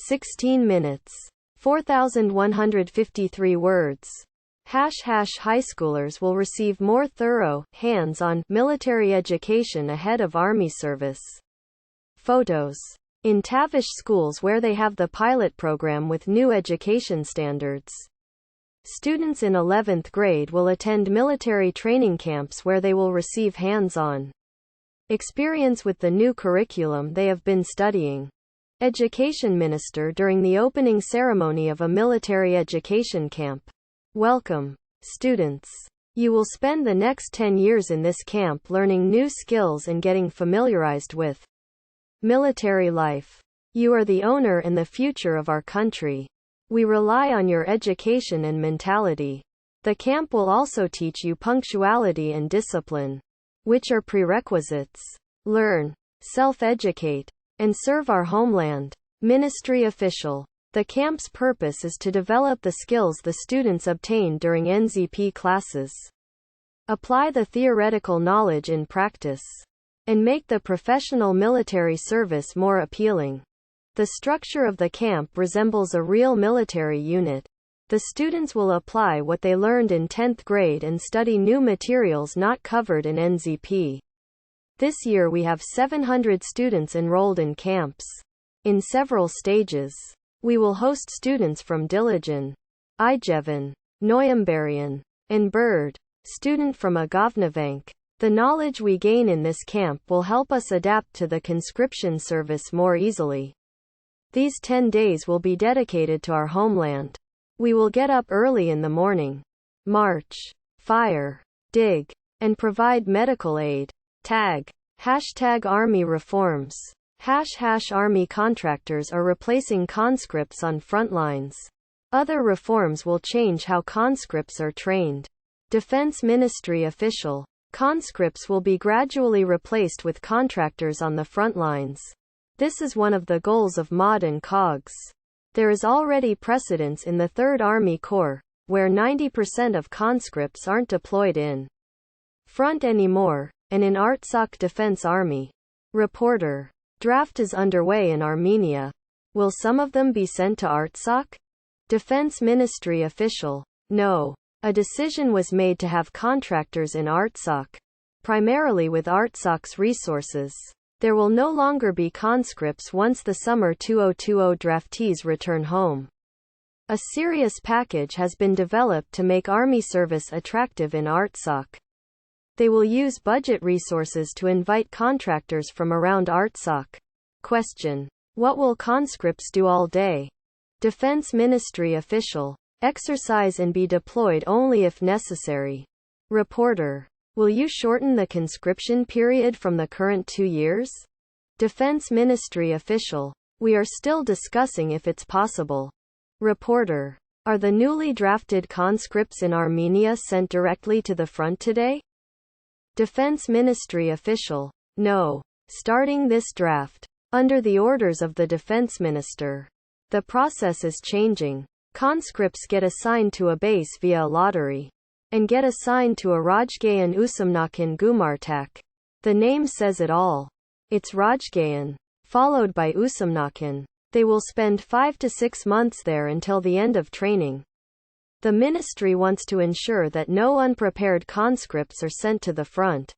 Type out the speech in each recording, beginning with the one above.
16 minutes. 4,153 words. High schoolers will receive more thorough, hands-on, military education ahead of Army service. Photos. In Tavish schools where they have the pilot program with new education standards. Students in 11th grade will attend military training camps where they will receive hands-on experience with the new curriculum they have been studying. Education Minister during the opening ceremony of a military education camp. Welcome, students. You will spend the next 10 years in this camp learning new skills and getting familiarized with military life. You are the owner and the future of our country. We rely on your education and mentality. The camp will also teach you punctuality and discipline, which are prerequisites. Learn, self-educate, and serve our homeland. Ministry official. The camp's purpose is to develop the skills the students obtain during NZP classes, apply the theoretical knowledge in practice, and make the professional military service more appealing. The structure of the camp resembles a real military unit. The students will apply what they learned in 10th grade and study new materials not covered in NZP. This year we have 700 students enrolled in camps. In several stages. We will host students from Diligen, Ijevan, Noyambarian, and Bird, student from Agavnavank. The knowledge we gain in this camp will help us adapt to the conscription service more easily. These 10 days will be dedicated to our homeland. We will get up early in the morning, march, fire, dig, and provide medical aid. Tag. #Army reforms. Army contractors are replacing conscripts on front lines. Other reforms will change how conscripts are trained. Defense Ministry official. Conscripts will be gradually replaced with contractors on the front lines. This is one of the goals of MOD and COGS. There is already precedence in the 3rd Army Corps, where 90% of conscripts aren't deployed in front anymore, and in Artsakh Defense Army. Reporter. Draft is underway in Armenia. Will some of them be sent to Artsakh? Defense Ministry official. No. A decision was made to have contractors in Artsakh, primarily with Artsakh's resources. There will no longer be conscripts once the summer 2020 draftees return home. A serious package has been developed to make Army service attractive in Artsakh. They will use budget resources to invite contractors from around Artsakh. Question. What will conscripts do all day? Defense Ministry official. Exercise and be deployed only if necessary. Reporter. Will you shorten the conscription period from the current 2 years? Defense Ministry official. We are still discussing if it's possible. Reporter. Are the newly drafted conscripts in Armenia sent directly to the front today? Defense Ministry official. No. Starting this draft. Under the orders of the Defense Minister. The process is changing. Conscripts get assigned to a base via a lottery. And get assigned to a Rajgayan Usumnakan Gumartak. The name says it all. It's Rajgayan, followed by Usumnakan. They will spend 5 to 6 months there until the end of training. The ministry wants to ensure that no unprepared conscripts are sent to the front.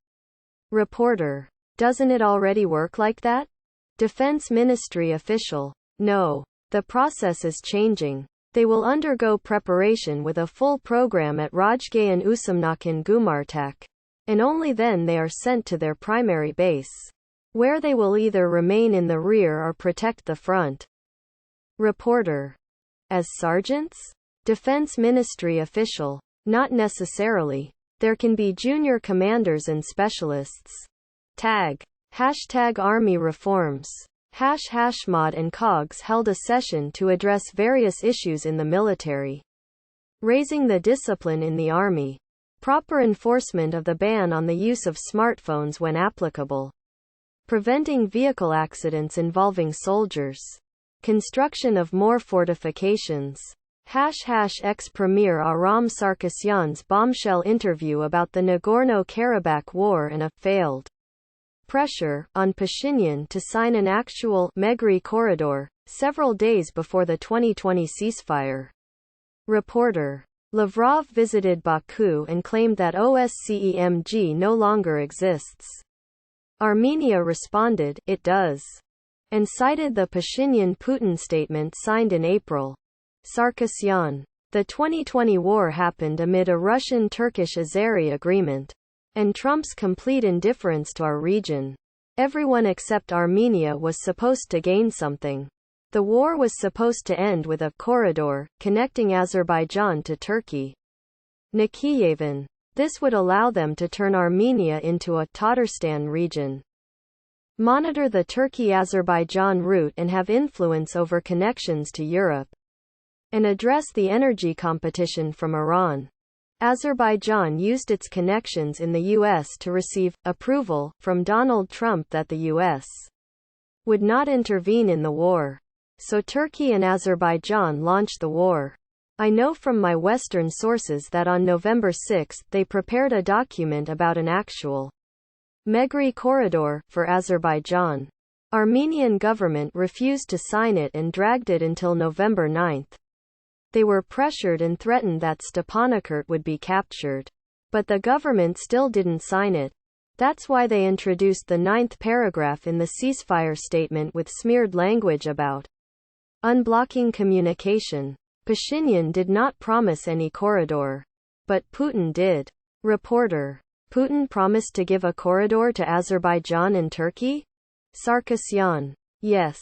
Reporter. Doesn't it already work like that? Defense Ministry official. No. The process is changing. They will undergo preparation with a full program at Rajgayan Usumnakan Gumartak. And only then they are sent to their primary base, where they will either remain in the rear or protect the front. Reporter. As sergeants? Defense Ministry official. Not necessarily. There can be junior commanders and specialists. Tag. #Army reforms. #MOD and COGS held a session to address various issues in the military. Raising the discipline in the Army. Proper enforcement of the ban on the use of smartphones when applicable. Preventing vehicle accidents involving soldiers. Construction of more fortifications. Ex-Premier Aram Sarkisyan's bombshell interview about the Nagorno-Karabakh War and a failed pressure on Pashinyan to sign an actual Megri corridor several days before the 2020 ceasefire. Reporter. Lavrov visited Baku and claimed that OSCEMG no longer exists. Armenia responded, it does, and cited the Pashinyan-Putin statement signed in April. Sarkisyan. The 2020 war happened amid a Russian-Turkish Azeri agreement, and Trump's complete indifference to our region. Everyone except Armenia was supposed to gain something. The war was supposed to end with a corridor connecting Azerbaijan to Turkey. Nikhiyevan. This would allow them to turn Armenia into a Tatarstan region, monitor the Turkey-Azerbaijan route and have influence over connections to Europe, and address the energy competition from Iran. Azerbaijan used its connections in the U.S. to receive approval from Donald Trump that the U.S. would not intervene in the war. So Turkey and Azerbaijan launched the war. I know from my Western sources that on November 6 they prepared a document about an actual Megri corridor for Azerbaijan. Armenian government refused to sign it and dragged it until November 9. They were pressured and threatened that Stepanakert would be captured. But the government still didn't sign it. That's why they introduced the 9th paragraph in the ceasefire statement with smeared language about unblocking communication. Pashinyan did not promise any corridor. But Putin did. Reporter. Putin promised to give a corridor to Azerbaijan and Turkey? Sarkisyan. Yes.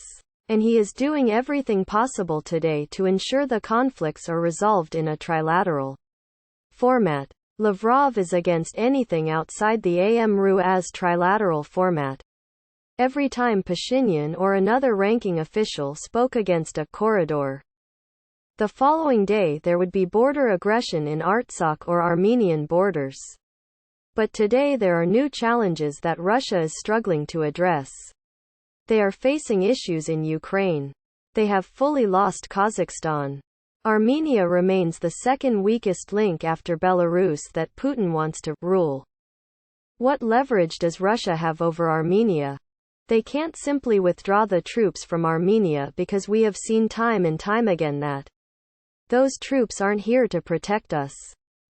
And he is doing everything possible today to ensure the conflicts are resolved in a trilateral format. Lavrov is against anything outside the AMRU-AZ trilateral format. Every time Pashinyan or another ranking official spoke against a corridor, the following day there would be border aggression in Artsakh or Armenian borders. But today there are new challenges that Russia is struggling to address. They are facing issues in Ukraine. They have fully lost Kazakhstan. Armenia remains the second weakest link after Belarus that Putin wants to rule. What leverage does Russia have over Armenia? They can't simply withdraw the troops from Armenia because we have seen time and time again that those troops aren't here to protect us.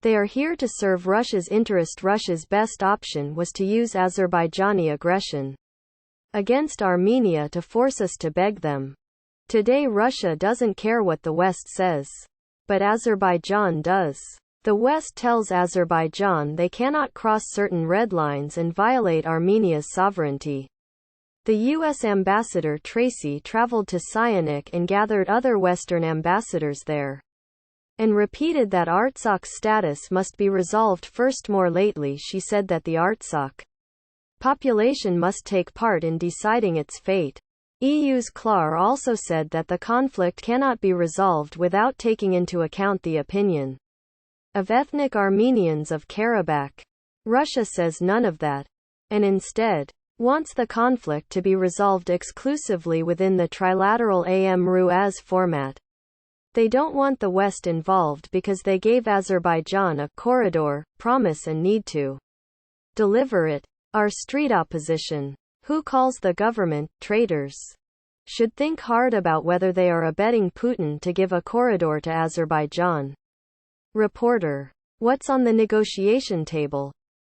They are here to serve Russia's interest. Russia's best option was to use Azerbaijani aggression against Armenia to force us to beg them. Today Russia doesn't care what the West says. But Azerbaijan does. The West tells Azerbaijan they cannot cross certain red lines and violate Armenia's sovereignty. The U.S. ambassador Tracy traveled to Syktyvkar and gathered other Western ambassadors there, and repeated that Artsakh's status must be resolved first. More lately she said that the Artsakh population must take part in deciding its fate. EU's Klar also said that the conflict cannot be resolved without taking into account the opinion of ethnic Armenians of Karabakh. Russia says none of that, and instead wants the conflict to be resolved exclusively within the trilateral AMRU-AZ format. They don't want the West involved because they gave Azerbaijan a corridor promise and need to deliver it. Our street opposition, who calls the government traitors, should think hard about whether they are abetting Putin to give a corridor to Azerbaijan. Reporter. What's on the negotiation table?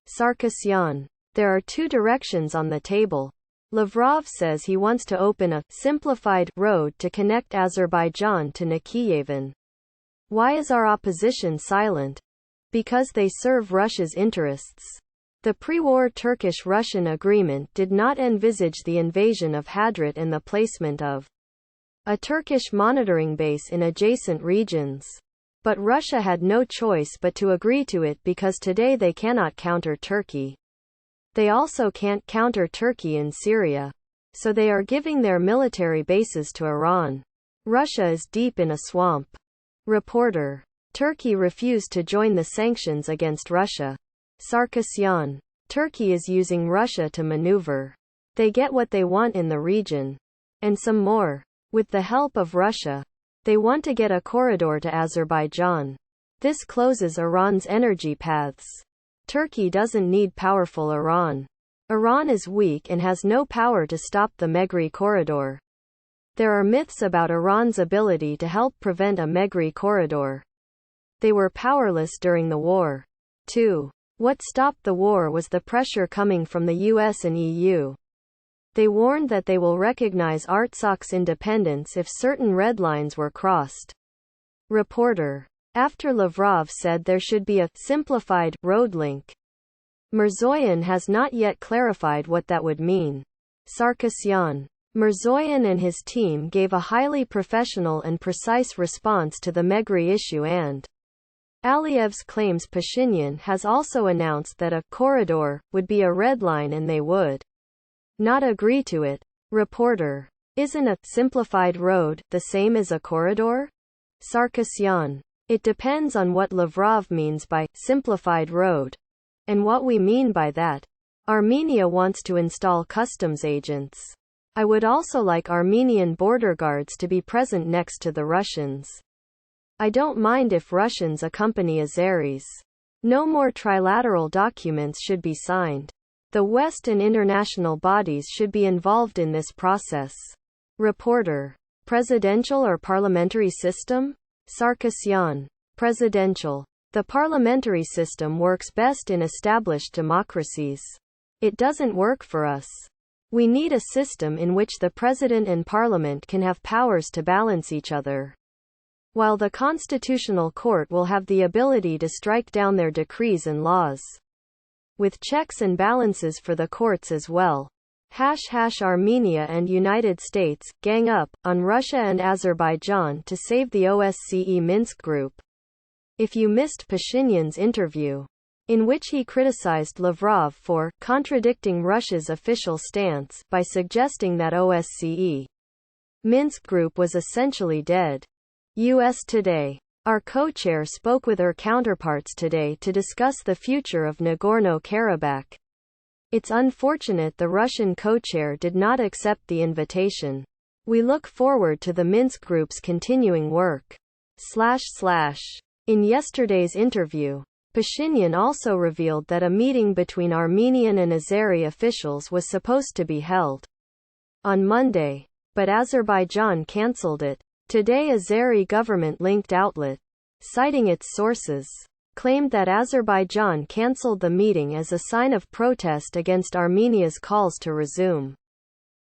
Sarkisyan. There are two directions on the table. Lavrov says he wants to open a simplified road to connect Azerbaijan to Nikhiyevan. Why is our opposition silent? Because they serve Russia's interests. The pre-war Turkish-Russian agreement did not envisage the invasion of Hadrat and the placement of a Turkish monitoring base in adjacent regions. But Russia had no choice but to agree to it because today they cannot counter Turkey. They also can't counter Turkey in Syria. So they are giving their military bases to Iran. Russia is deep in a swamp. Reporter. Turkey refused to join the sanctions against Russia. Sarkisyan. Turkey is using Russia to maneuver. They get what they want in the region. And some more. With the help of Russia. They want to get a corridor to Azerbaijan. This closes Iran's energy paths. Turkey doesn't need powerful Iran. Iran is weak and has no power to stop the Megri corridor. There are myths about Iran's ability to help prevent a Megri corridor. They were powerless during the war. 2. What stopped the war was the pressure coming from the US and EU. They warned that they will recognize Artsak's independence if certain red lines were crossed. Reporter. After Lavrov said there should be a simplified road link, Mirzoyan has not yet clarified what that would mean. Sarkisyan. Mirzoyan and his team gave a highly professional and precise response to the Megri issue, and Aliyev's claims Pashinyan has also announced that a corridor would be a red line and they would not agree to it. Reporter. Isn't a simplified road the same as a corridor? Sarkisyan. It depends on what Lavrov means by simplified road. And what we mean by that. Armenia wants to install customs agents. I would also like Armenian border guards to be present next to the Russians. I don't mind if Russians accompany Azeris. No more trilateral documents should be signed. The West and international bodies should be involved in this process. Reporter. Presidential or parliamentary system? Sarkisyan. Presidential. The parliamentary system works best in established democracies. It doesn't work for us. We need a system in which the president and parliament can have powers to balance each other, while the constitutional court will have the ability to strike down their decrees and laws, with checks and balances for the courts as well. Armenia and United States gang up on Russia and Azerbaijan to save the OSCE Minsk group. If you missed Pashinyan's interview, in which he criticized Lavrov for contradicting Russia's official stance by suggesting that OSCE Minsk group was essentially dead. US Today. Our co-chair spoke with her counterparts today to discuss the future of Nagorno-Karabakh. It's unfortunate the Russian co-chair did not accept the invitation. We look forward to the Minsk group's continuing work. In yesterday's interview, Pashinyan also revealed that a meeting between Armenian and Azeri officials was supposed to be held on Monday, but Azerbaijan cancelled it. Today Azeri government-linked outlet, citing its sources, claimed that Azerbaijan cancelled the meeting as a sign of protest against Armenia's calls to resume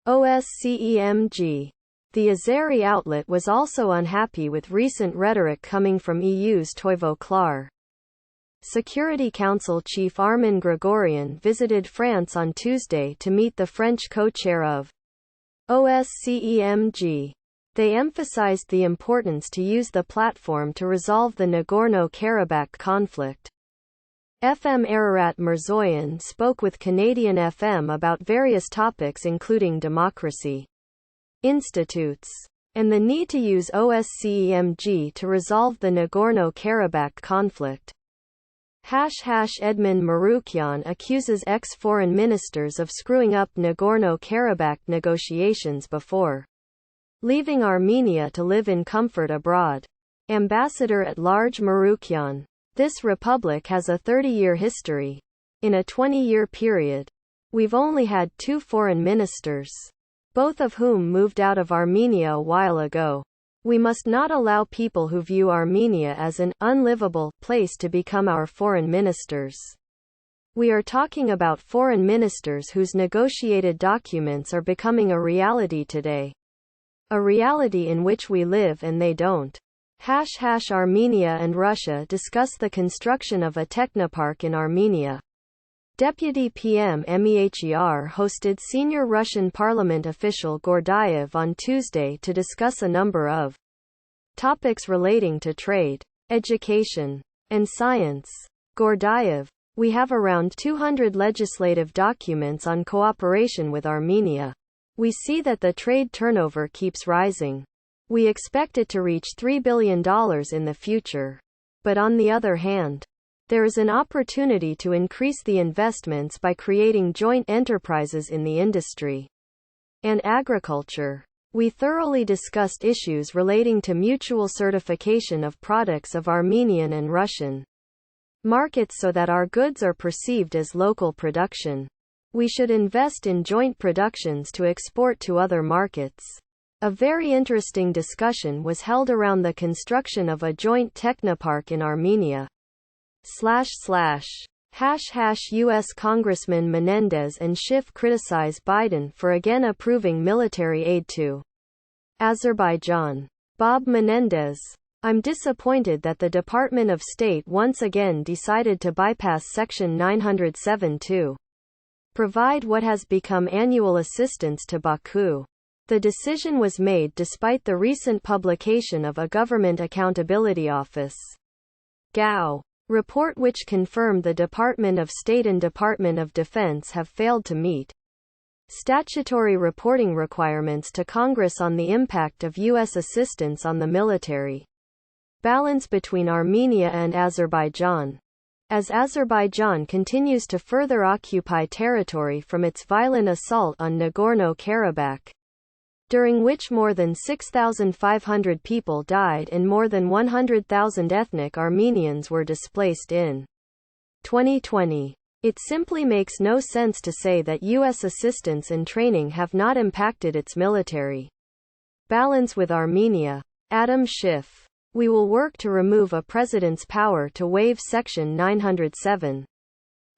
OSCE. The Azeri outlet was also unhappy with recent rhetoric coming from EU's Toivo Klar. Security Council Chief Armin Grigorian visited France on Tuesday to meet the French co-chair of OSCE. They emphasized the importance to use the platform to resolve the Nagorno-Karabakh conflict. FM Ararat Mirzoyan spoke with Canadian FM about various topics including democracy, institutes, and the need to use OSCE to resolve the Nagorno-Karabakh conflict. Edmond Marukyan accuses ex-foreign ministers of screwing up Nagorno-Karabakh negotiations before leaving Armenia to live in comfort abroad. Ambassador-at-Large Marukyan. This republic has a 30-year history. In a 20-year period, we've only had 2 foreign ministers, both of whom moved out of Armenia a while ago. We must not allow people who view Armenia as an unlivable place to become our foreign ministers. We are talking about foreign ministers whose negotiated documents are becoming a reality today. A reality in which we live and they don't. Armenia and Russia discuss the construction of a technopark in Armenia. Deputy PM Meher hosted senior Russian parliament official Gordayev on Tuesday to discuss a number of topics relating to trade, education, and science. Gordayev. We have around 200 legislative documents on cooperation with Armenia. We see that the trade turnover keeps rising. We expect it to reach $3 billion in the future. But on the other hand, there is an opportunity to increase the investments by creating joint enterprises in the industry and agriculture. We thoroughly discussed issues relating to mutual certification of products of Armenian and Russian markets so that our goods are perceived as local production. We should invest in joint productions to export to other markets. A very interesting discussion was held around the construction of a joint technopark in Armenia. U.S. Congressman Menendez and Schiff criticize Biden for again approving military aid to Azerbaijan. Bob Menendez. I'm disappointed that the Department of State once again decided to bypass Section 907 to provide what has become annual assistance to Baku. The decision was made despite the recent publication of a Government Accountability Office (GAO) report which confirmed the Department of State and Department of Defense have failed to meet statutory reporting requirements to Congress on the impact of U.S. assistance on the military balance between Armenia and Azerbaijan. As Azerbaijan continues to further occupy territory from its violent assault on Nagorno-Karabakh, during which more than 6,500 people died and more than 100,000 ethnic Armenians were displaced in 2020. It simply makes no sense to say that U.S. assistance and training have not impacted its military balance with Armenia. Adam Schiff. We will work to remove a president's power to waive Section 907.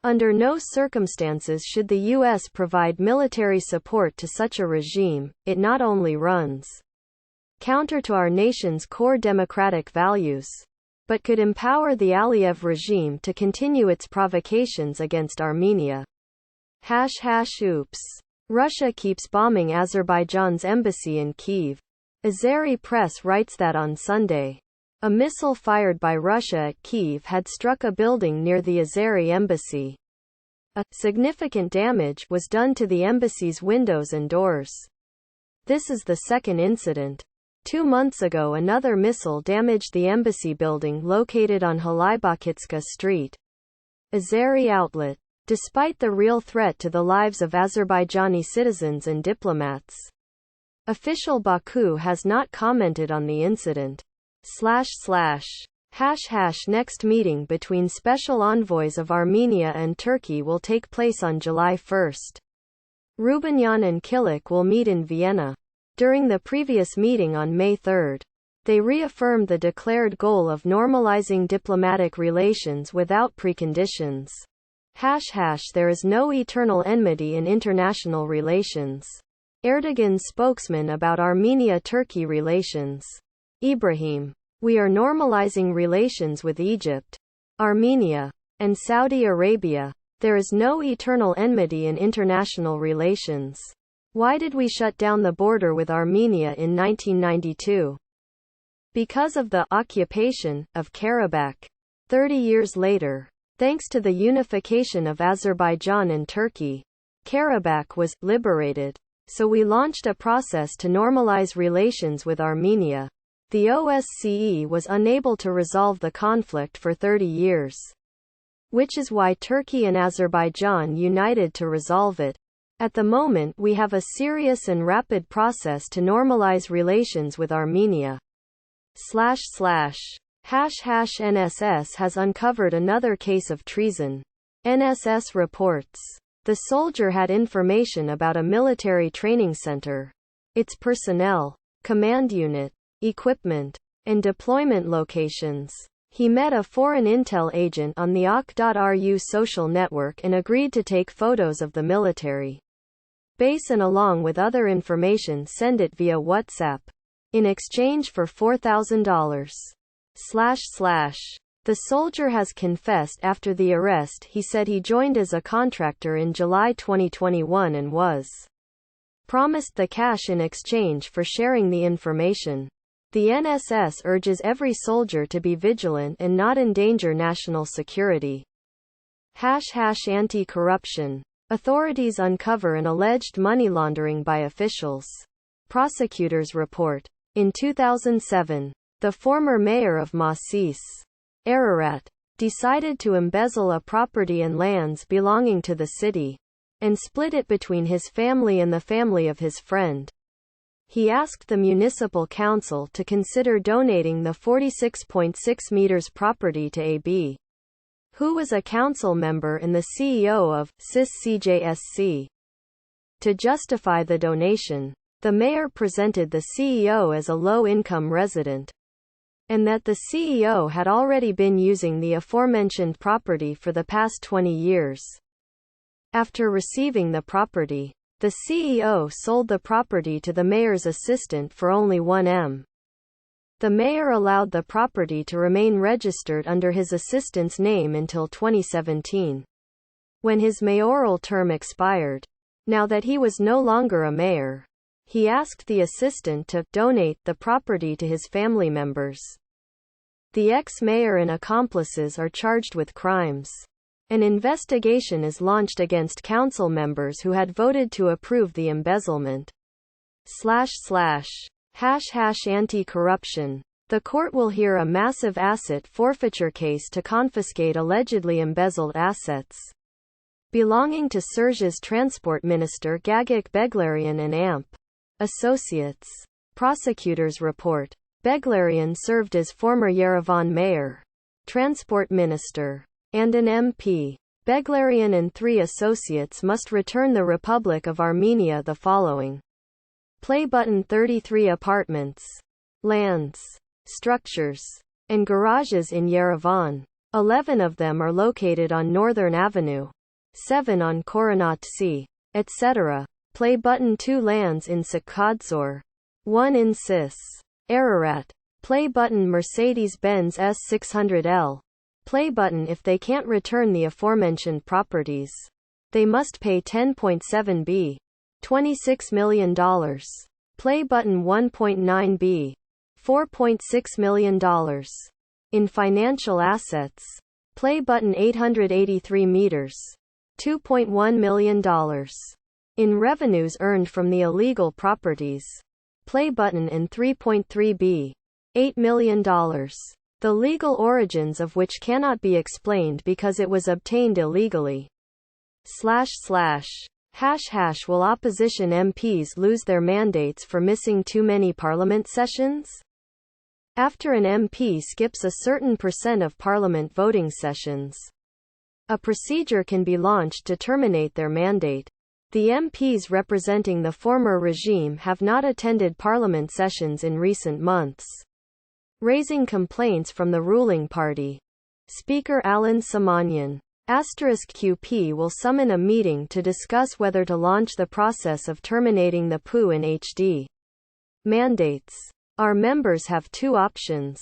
Under no circumstances should the U.S. provide military support to such a regime. It not only runs counter to our nation's core democratic values, but could empower the Aliyev regime to continue its provocations against Armenia. Oops. Russia keeps bombing Azerbaijan's embassy in Kyiv. Azeri press writes that on Sunday, a missile fired by Russia at Kyiv had struck a building near the Azeri embassy. Significant damage was done to the embassy's windows and doors. This is the second incident. 2 months ago another missile damaged the embassy building located on Halaybakitska Street. Azeri outlet. Despite the real threat to the lives of Azerbaijani citizens and diplomats, official Baku has not commented on the incident. Next meeting between special envoys of Armenia and Turkey will take place on July 1. Rubinyan and Kilik will meet in Vienna. During the previous meeting on May 3, they reaffirmed the declared goal of normalizing diplomatic relations without preconditions. There is no eternal enmity in international relations. Erdogan's spokesman about Armenia-Turkey relations. Ibrahim. We are normalizing relations with Egypt, Armenia, and Saudi Arabia. There is no eternal enmity in international relations. Why did we shut down the border with Armenia in 1992? Because of the occupation of Karabakh. 30 years later, thanks to the unification of Azerbaijan and Turkey, Karabakh was liberated. So we launched a process to normalize relations with Armenia. The OSCE was unable to resolve the conflict for 30 years. Which is why Turkey and Azerbaijan united to resolve it. At the moment we have a serious and rapid process to normalize relations with Armenia. NSS has uncovered another case of treason. NSS reports. The soldier had information about a military training center, its personnel, command unit, equipment, and deployment locations. He met a foreign intel agent on the OK.ru social network and agreed to take photos of the military base and along with other information send it via WhatsApp. In exchange for $4,000. The soldier has confessed after the arrest. He said he joined as a contractor in July 2021 and was promised the cash in exchange for sharing the information. The NSS urges every soldier to be vigilant and not endanger national security. Anti-corruption. Authorities uncover an alleged money laundering by officials. Prosecutors report. In 2007, the former mayor of Masis, Ararat, decided to embezzle a property and lands belonging to the city, and split it between his family and the family of his friend. He asked the municipal council to consider donating the 46.6 meters property to AB, who was a council member and the CEO of CIS-CJSC. To justify the donation, The mayor presented the CEO as a low-income resident, and that the CEO had already been using the aforementioned property for the past 20 years. After receiving the property, the CEO sold the property to the mayor's assistant for only 1 M. The mayor allowed the property to remain registered under his assistant's name until 2017, when his mayoral term expired. Now that he was no longer a mayor, he asked the assistant to donate the property to his family members. The ex-mayor and accomplices are charged with crimes. An investigation is launched against council members who had voted to approve the embezzlement. //anti-corruption. The court will hear a massive asset forfeiture case to confiscate allegedly embezzled assets belonging to Sergia's transport minister Gagik Beglarian and AMP Associates. Prosecutors report. Beglarian served as former Yerevan mayor, transport minister, and an MP. Beglarian and 3 associates must return the Republic of Armenia the following. Play button 33 apartments, lands, structures, and garages in Yerevan. 11 of them are located on Northern Avenue, 7 on Koronat, etc. Play button 2 lands in Sakadzor, 1 in Sis, Ararat. Play button Mercedes-Benz S600L. Play button if they can't return the aforementioned properties, they must pay 10.7 B. $26 million. Play button 1.9 B. $4.6 million. In financial assets, play button 883 meters. $2.1 million. In revenues earned from the illegal properties, play button and 3.3 B. $8 million. The legal origins of which cannot be explained because it was obtained illegally. // Will opposition MPs lose their mandates for missing too many parliament sessions? After an MP skips a certain % of parliament voting sessions, a procedure can be launched to terminate their mandate. The MPs representing the former regime have not attended parliament sessions in recent months, raising complaints from the ruling party. Speaker Alan Simonyan *QP will summon a meeting to discuss whether to launch the process of terminating the PU and HD mandates. Our members have 2 options.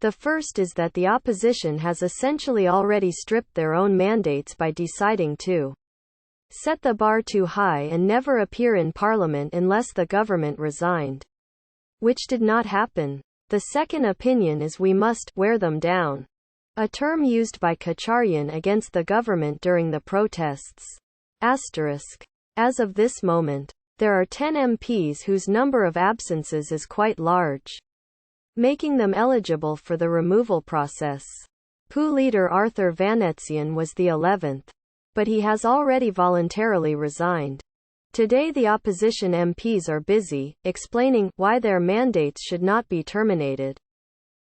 The first is that the opposition has essentially already stripped their own mandates by deciding to set the bar too high and never appear in parliament unless the government resigned, which did not happen. The second opinion is we must wear them down, a term used by Kacharyan against the government during the protests. As of this moment, there are 10 MPs whose number of absences is quite large, making them eligible for the removal process. PU leader Arthur Vanetzian was the 11th, but he has already voluntarily resigned. Today the opposition MPs are busy explaining why their mandates should not be terminated.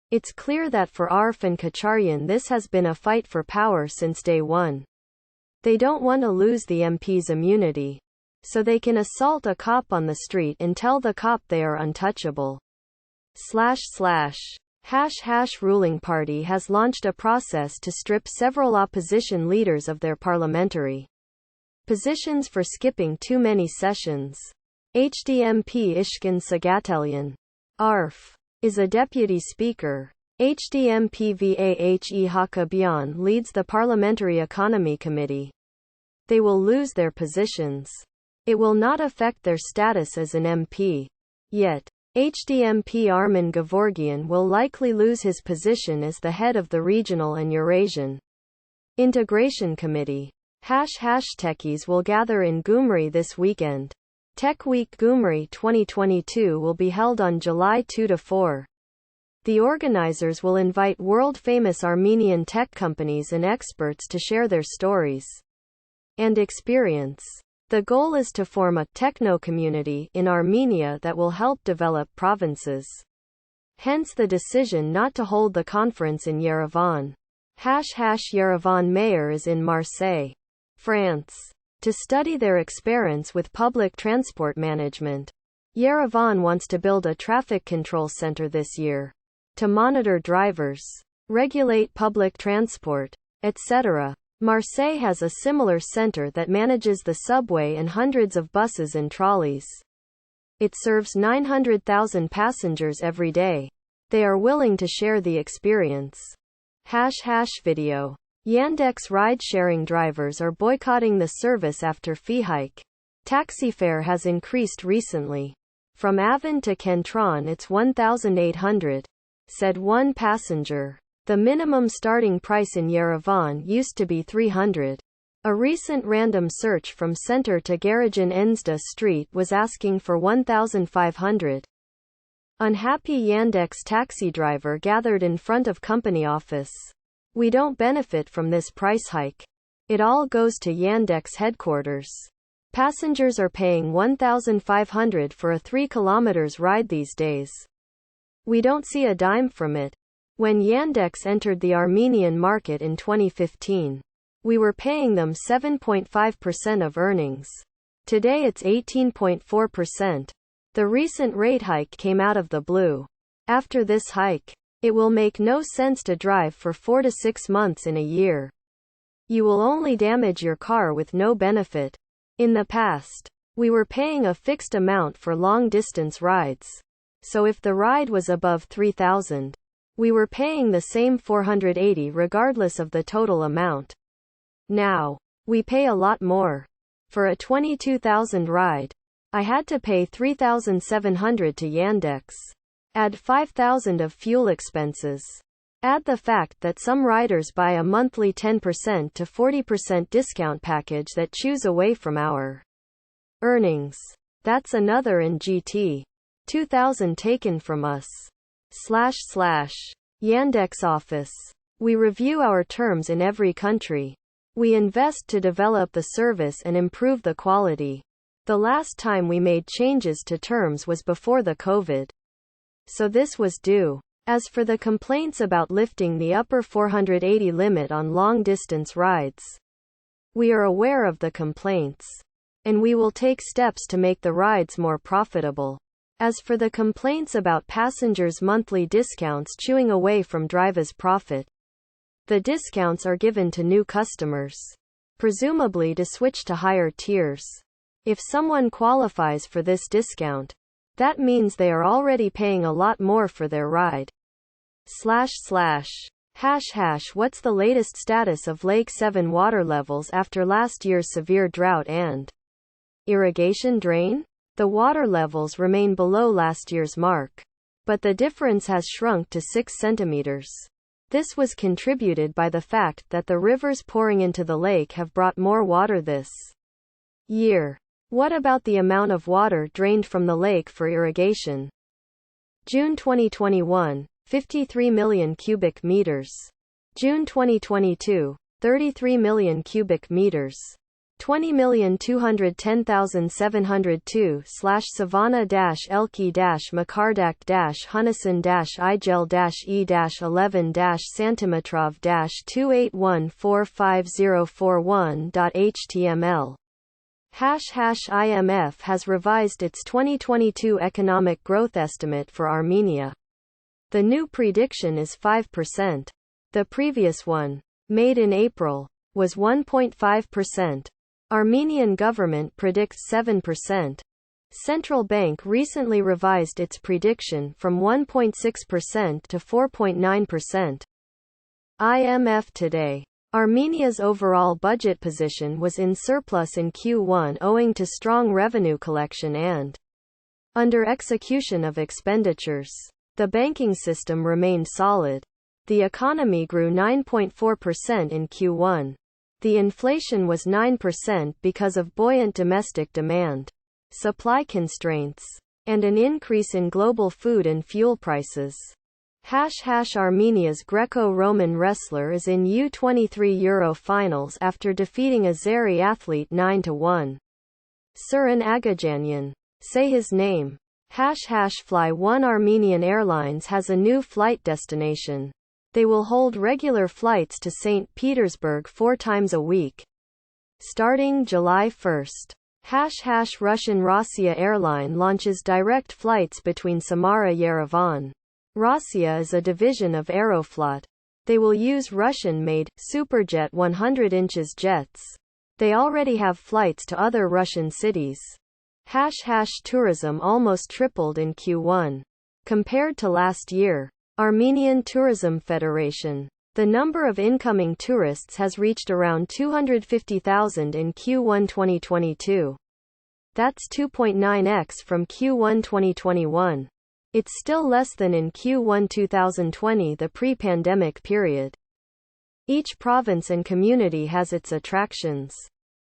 It's clear that for Arf and Kacharyan this has been a fight for power since day one. They don't want to lose the MP's immunity, so they can assault a cop on the street and tell the cop they are untouchable. // Ruling party has launched a process to strip several opposition leaders of their parliamentary positions for skipping too many sessions. HDMP Ishkan Sagatelian (ARF) is a deputy speaker. HDMP Vahe Hakabian leads the Parliamentary Economy Committee. They will lose their positions. It will not affect their status as an MP. Yet, HDMP Armin Gevorgian will likely lose his position as the head of the Regional and Eurasian Integration Committee. Techies will gather in Gyumri this weekend. Tech Week Gyumri 2022 will be held on July 2–4. The organizers will invite world-famous Armenian tech companies and experts to share their stories and experience. The goal is to form a techno-community in Armenia that will help develop provinces. Hence the decision not to hold the conference in Yerevan. Yerevan mayor is in Marseille, France, to study their experience with public transport management. Yerevan wants to build a traffic control center this year to monitor drivers, regulate public transport, etc. Marseille has a similar center that manages the subway and hundreds of buses and trolleys. It serves 900,000 passengers every day. They are willing to share the experience. Video. Yandex ride-sharing drivers are boycotting the service after fee hike. Taxi fare has increased recently. From Avon to Kentron it's 1,800, said one passenger. The minimum starting price in Yerevan used to be 300. A recent random search from center to Garajan Enzda Street was asking for 1,500. Unhappy Yandex taxi driver gathered in front of company office. We don't benefit from this price hike. It all goes to Yandex headquarters. Passengers are paying 1,500 for a 3 kilometers ride these days. We don't see a dime from it. When Yandex entered the Armenian market in 2015, we were paying them 7.5% of earnings. Today it's 18.4%. The recent rate hike came out of the blue. After this hike, it will make no sense to drive for 4 to 6 months in a year. You will only damage your car with no benefit. In the past, we were paying a fixed amount for long-distance rides. So if the ride was above 3,000, we were paying the same 480 regardless of the total amount. Now, we pay a lot more. For a 22,000 ride, I had to pay 3,700 to Yandex. Add 5,000 of fuel expenses. Add the fact that some riders buy a monthly 10% to 40% discount package that chews away from our earnings. That's another in GT. 2,000 taken from us. Yandex office. We review our terms in every country. We invest to develop the service and improve the quality. The last time we made changes to terms was before the COVID. So this was due. As for the complaints about lifting the upper 480 limit on long-distance rides, we are aware of the complaints, and we will take steps to make the rides more profitable. As for the complaints about passengers' monthly discounts chewing away from drivers' profit, the discounts are given to new customers, presumably to switch to higher tiers. If someone qualifies for this discount, that means they are already paying a lot more for their ride. What's the latest status of Lake 7 water levels after last year's severe drought and irrigation drain? The water levels remain below last year's mark, but the difference has shrunk to 6 centimeters. This was contributed by the fact that the rivers pouring into the lake have brought more water this year. What about the amount of water drained from the lake for irrigation? June 2021, 53 million cubic meters. June 2022, 33 million cubic meters. 20,210,702/Savannah-Elke-Hunnisan-11-Centimetrov-281450441.html. IMF has revised its 2022 economic growth estimate for Armenia. The new prediction is 5%. The previous one, made in April, was 1.5%. Armenian government predicts 7%. Central Bank recently revised its prediction from 1.6% to 4.9%. IMF today. Armenia's overall budget position was in surplus in Q1 owing to strong revenue collection and under execution of expenditures. The banking system remained solid. The economy grew 9.4% in Q1. The inflation was 9% because of buoyant domestic demand, supply constraints, and an increase in global food and fuel prices. Armenia's Greco-Roman wrestler is in U23 Euro finals after defeating Azeri athlete 9-1. Surin Agajanyan. Say his name. Fly One Armenian Airlines has a new flight destination. They will hold regular flights to St. Petersburg 4 times a week, starting July 1. Russian Rossiya airline launches direct flights between Samara-Yerevan. Rossiya is a division of Aeroflot. They will use Russian-made, Superjet 100 inches jets. They already have flights to other Russian cities. Tourism almost tripled in Q1. Compared to last year. Armenian Tourism Federation. The number of incoming tourists has reached around 250,000 in Q1 2022. That's 2.9x from Q1 2021. It's still less than in Q1 2020, the pre-pandemic period. Each province and community has its attractions.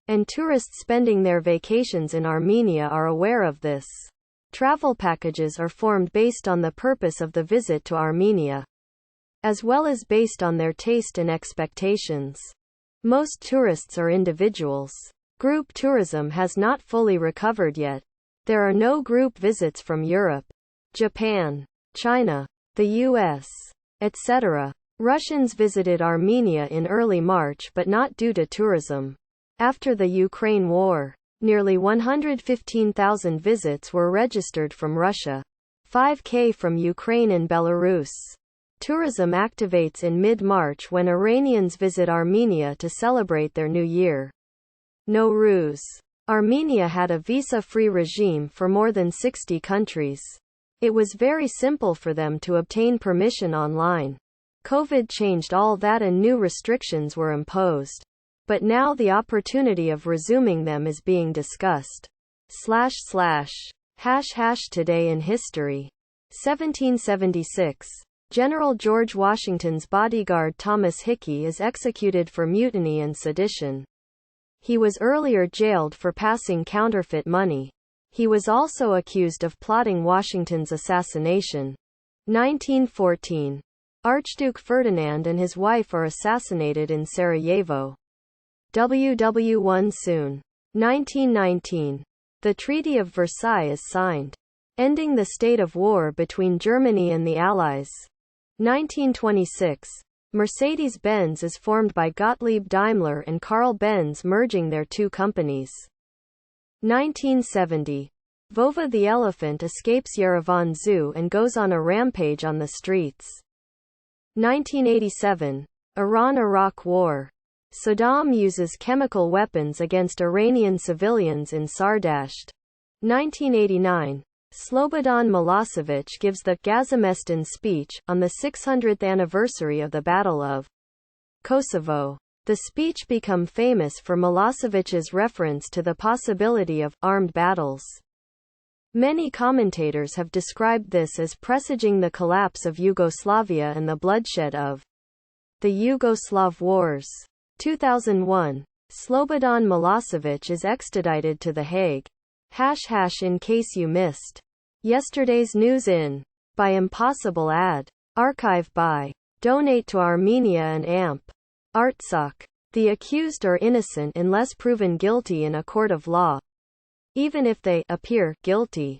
And tourists spending their vacations in Armenia are aware of this. Travel packages are formed based on the purpose of the visit to Armenia, as well as based on their taste and expectations. Most tourists are individuals. Group tourism has not fully recovered yet. There are no group visits from Europe, Japan, China, the US, etc. Russians visited Armenia in early March but not due to tourism. After the Ukraine war, nearly 115,000 visits were registered from Russia, 5,000 from Ukraine and Belarus. Tourism activates in mid-March when Iranians visit Armenia to celebrate their new year. Nowruz. Armenia had a visa-free regime for more than 60 countries. It was very simple for them to obtain permission online. COVID changed all that and new restrictions were imposed. But now the opportunity of resuming them is being discussed. Today in history. 1776. General George Washington's bodyguard Thomas Hickey is executed for mutiny and sedition. He was earlier jailed for passing counterfeit money. He was also accused of plotting Washington's assassination. 1914. Archduke Ferdinand and his wife are assassinated in Sarajevo. WW1 soon. 1919. The Treaty of Versailles is signed, ending the state of war between Germany and the Allies. 1926. Mercedes-Benz is formed by Gottlieb Daimler and Carl Benz, merging their two companies. 1970. Vova the elephant escapes Yerevan Zoo and goes on a rampage on the streets. 1987. Iran-Iraq War. Saddam uses chemical weapons against Iranian civilians in Sardasht. 1989. Slobodan Milosevic gives the Gazimestan speech, on the 600th anniversary of the Battle of Kosovo. The speech became famous for Milosevic's reference to the possibility of armed battles. Many commentators have described this as presaging the collapse of Yugoslavia and the bloodshed of the Yugoslav Wars. 2001. Slobodan Milosevic is extradited to The Hague. In case you missed yesterday's news by Impossible Ad. Archive by. Donate to Armenia and AMP. Artsakh. The accused are innocent unless proven guilty in a court of law. Even if they appear guilty.